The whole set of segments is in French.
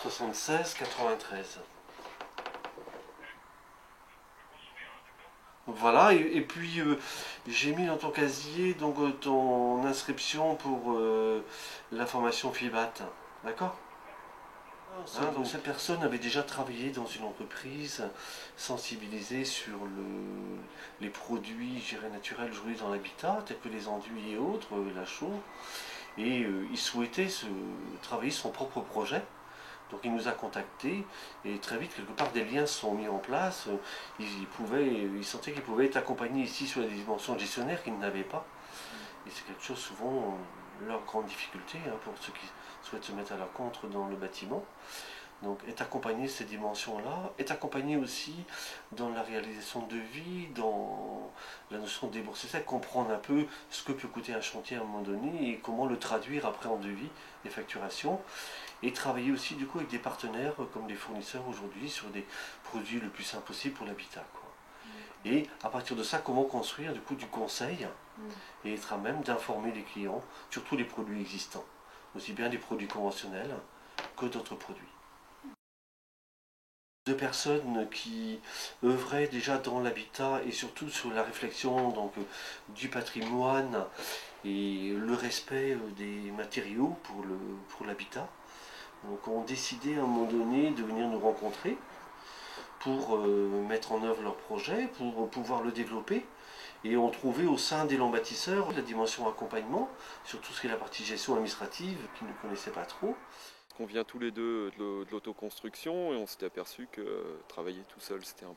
76 93. Voilà, et puis j'ai mis dans ton casier donc ton inscription pour la formation FIBAT, d'accord? Hein, donc cette personne avait déjà travaillé dans une entreprise sensibilisée sur les produits je dirais, naturels aujourd'hui dans l'habitat, tels que les enduits et autres, la chaux, et il souhaitait travailler son propre projet. Donc il nous a contactés et très vite, quelque part, des liens se sont mis en place. Il sentait qu'il pouvait être accompagné ici sur des dimensions gestionnaires qu'il n'avait pas. Et c'est quelque chose souvent leur grande difficulté hein, pour ceux qui souhaitent se mettre à leur compte dans le bâtiment. Donc être accompagné ces dimensions-là, être accompagné aussi dans la réalisation de devis, dans la notion de débourser sec, comprendre un peu ce que peut coûter un chantier à un moment donné et comment le traduire après en devis et facturation. Et travailler aussi du coup avec des partenaires comme des fournisseurs aujourd'hui sur des produits le plus simple possible pour l'habitat. Et à partir de ça, comment construire du coup du conseil et être à même d'informer les clients sur tous les produits existants, aussi bien des produits conventionnels que d'autres produits. Deux personnes qui œuvraient déjà dans l'habitat et surtout sur la réflexion donc, du patrimoine et le respect des matériaux pour l'habitat. Donc ont décidé à un moment donné de venir nous rencontrer pour mettre en œuvre leur projet, pour pouvoir le développer. Et ont trouvé au sein d'Élan Bâtisseurs la dimension accompagnement, sur tout ce qui est la partie gestion administrative, qu'ils ne connaissaient pas trop. On vient tous les deux de l'autoconstruction et on s'était aperçu que travailler tout seul c'était un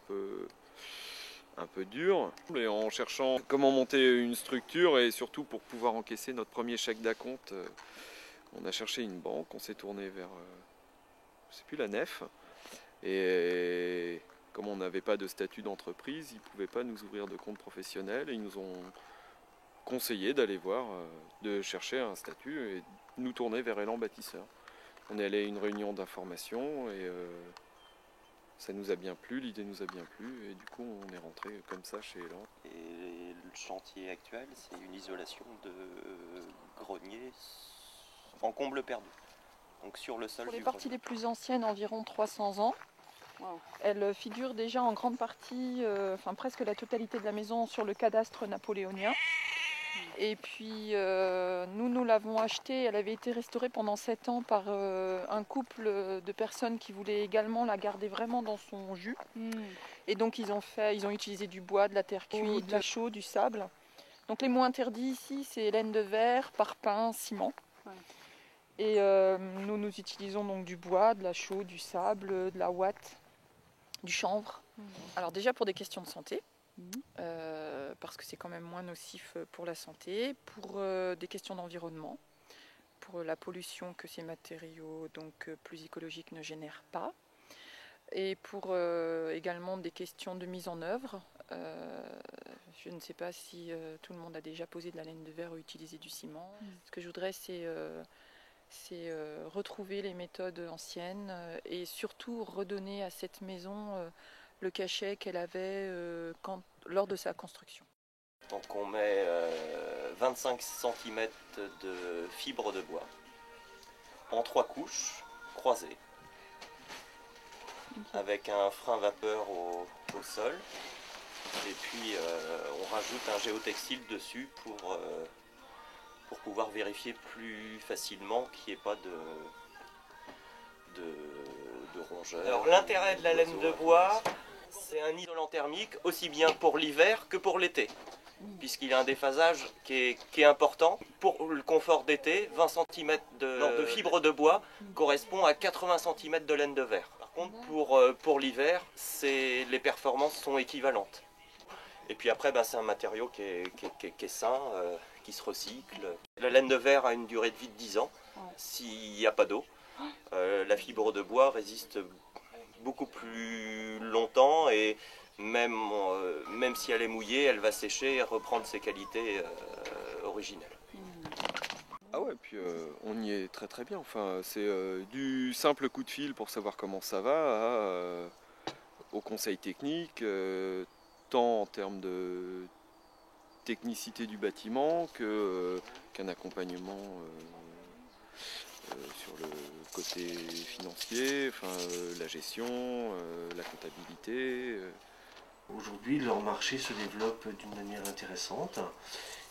peu dur. Et en cherchant comment monter une structure et surtout pour pouvoir encaisser notre premier chèque d'acompte, on a cherché une banque, on s'est tourné vers, je sais plus, la Nef. Et comme on n'avait pas de statut d'entreprise, ils ne pouvaient pas nous ouvrir de compte professionnel et ils nous ont conseillé d'aller voir, de chercher un statut et nous tourner vers Élan Bâtisseurs. On est allé à une réunion d'information et ça nous a bien plu, l'idée nous a bien plu et du coup on est rentré comme ça chez Élan. Et le chantier actuel, c'est une isolation de grenier en comble perdu. Donc sur le sol Pour du les parties grenier. les plus anciennes, environ 300 ans. Wow. Elle figure déjà en grande partie, enfin presque la totalité de la maison sur le cadastre napoléonien. Et puis nous l'avons achetée, elle avait été restaurée pendant 7 ans par un couple de personnes qui voulaient également la garder vraiment dans son jus. Et donc ils ont utilisé du bois, de la terre cuite, de la chaux, du sable. Donc les mots interdits ici, c'est laine de verre, parpaing, ciment. Ouais. Et nous utilisons donc du bois, de la chaux, du sable, de la ouate, du chanvre. Alors déjà pour des questions de santé, parce que c'est quand même moins nocif pour la santé, pour des questions d'environnement, pour la pollution que ces matériaux donc plus écologiques ne génèrent pas, et pour également des questions de mise en œuvre. Je ne sais pas si tout le monde a déjà posé de la laine de verre ou utilisé du ciment. Ce que je voudrais, c'est retrouver les méthodes anciennes et surtout redonner à cette maison le cachet qu'elle avait lors de sa construction. Donc on met 25 cm de fibre de bois en 3 couches croisées avec un frein vapeur au sol et puis on rajoute un géotextile dessus pour pouvoir vérifier plus facilement qu'il n'y ait pas de rongeurs. Alors l'intérêt de la laine de bois, c'est un isolant thermique aussi bien pour l'hiver que pour l'été, puisqu'il a un déphasage qui est important. Pour le confort d'été, 20 cm de fibre de bois correspond à 80 cm de laine de verre. Par contre, pour l'hiver, les performances sont équivalentes. Et puis après, c'est un matériau qui est sain, qui se recycle. La laine de verre a une durée de vie de 10 ans s'il n'y a pas d'eau. La fibre de bois résiste beaucoup plus longtemps et même si elle est mouillée, elle va sécher et reprendre ses qualités originelles. Ah ouais, puis on y est très très bien. Enfin, c'est du simple coup de fil pour savoir comment ça va au conseil technique, tant en termes de technicité du bâtiment qu'un accompagnement sur côté financier, la gestion, la comptabilité. Aujourd'hui, leur marché se développe d'une manière intéressante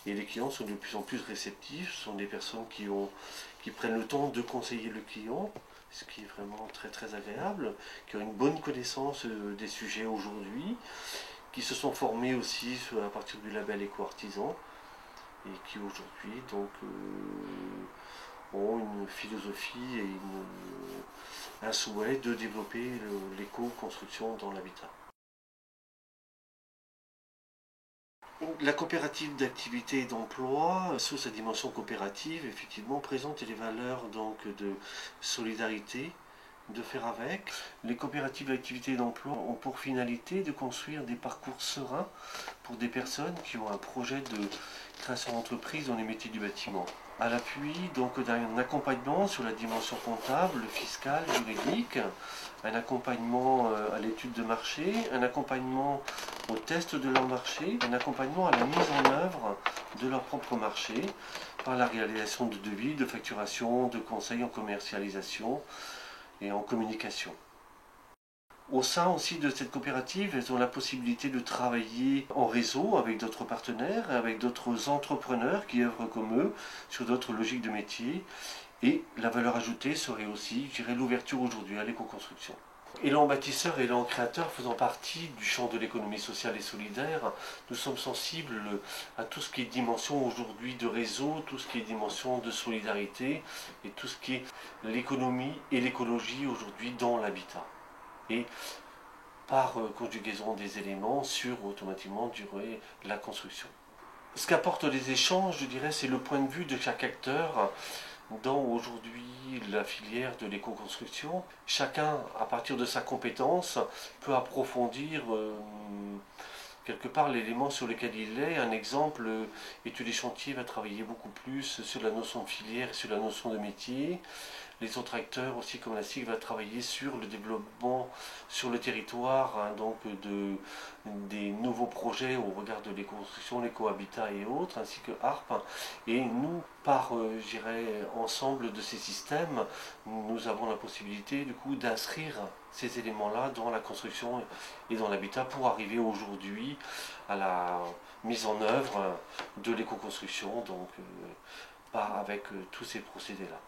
et les clients sont de plus en plus réceptifs. Ce sont des personnes qui prennent le temps de conseiller le client, ce qui est vraiment très très agréable, qui ont une bonne connaissance des sujets aujourd'hui, qui se sont formés aussi à partir du label Éco-Artisan et qui aujourd'hui donc ont une philosophie et un souhait de développer l'éco-construction dans l'habitat. La coopérative d'activité et d'emploi, sous sa dimension coopérative, effectivement, présente les valeurs donc, de solidarité, de faire avec. Les coopératives d'activité et d'emploi ont pour finalité de construire des parcours sereins pour des personnes qui ont un projet de création d'entreprise dans les métiers du bâtiment. À l'appui donc d'un accompagnement sur la dimension comptable, fiscale, juridique, un accompagnement à l'étude de marché, un accompagnement au test de leur marché, un accompagnement à la mise en œuvre de leur propre marché par la réalisation de devis, de facturation, de conseils en commercialisation et en communication. Au sein aussi de cette coopérative, elles ont la possibilité de travailler en réseau avec d'autres partenaires, avec d'autres entrepreneurs qui œuvrent comme eux sur d'autres logiques de métier. Et la valeur ajoutée serait aussi, je dirais, l'ouverture aujourd'hui à l'éco-construction. Élan bâtisseur et élan créateur faisant partie du champ de l'économie sociale et solidaire, nous sommes sensibles à tout ce qui est dimension aujourd'hui de réseau, tout ce qui est dimension de solidarité et tout ce qui est l'économie et l'écologie aujourd'hui dans l'habitat. Et par conjugaison des éléments sur automatiquement durer la construction. Ce qu'apportent les échanges, je dirais, c'est le point de vue de chaque acteur dans aujourd'hui la filière de l'éco-construction. Chacun, à partir de sa compétence, peut approfondir quelque part l'élément sur lequel il est. Un exemple, Études et Chantiers va travailler beaucoup plus sur la notion de filière et sur la notion de métier. Les autres acteurs aussi comme la SIG va travailler sur le développement sur le territoire donc des nouveaux projets au regard de l'éco-construction, l'éco-habitat et autres, ainsi que ARP. Et nous, par ensemble de ces systèmes, nous avons la possibilité du coup d'inscrire ces éléments-là dans la construction et dans l'habitat pour arriver aujourd'hui à la mise en œuvre de l'éco-construction, donc avec tous ces procédés-là.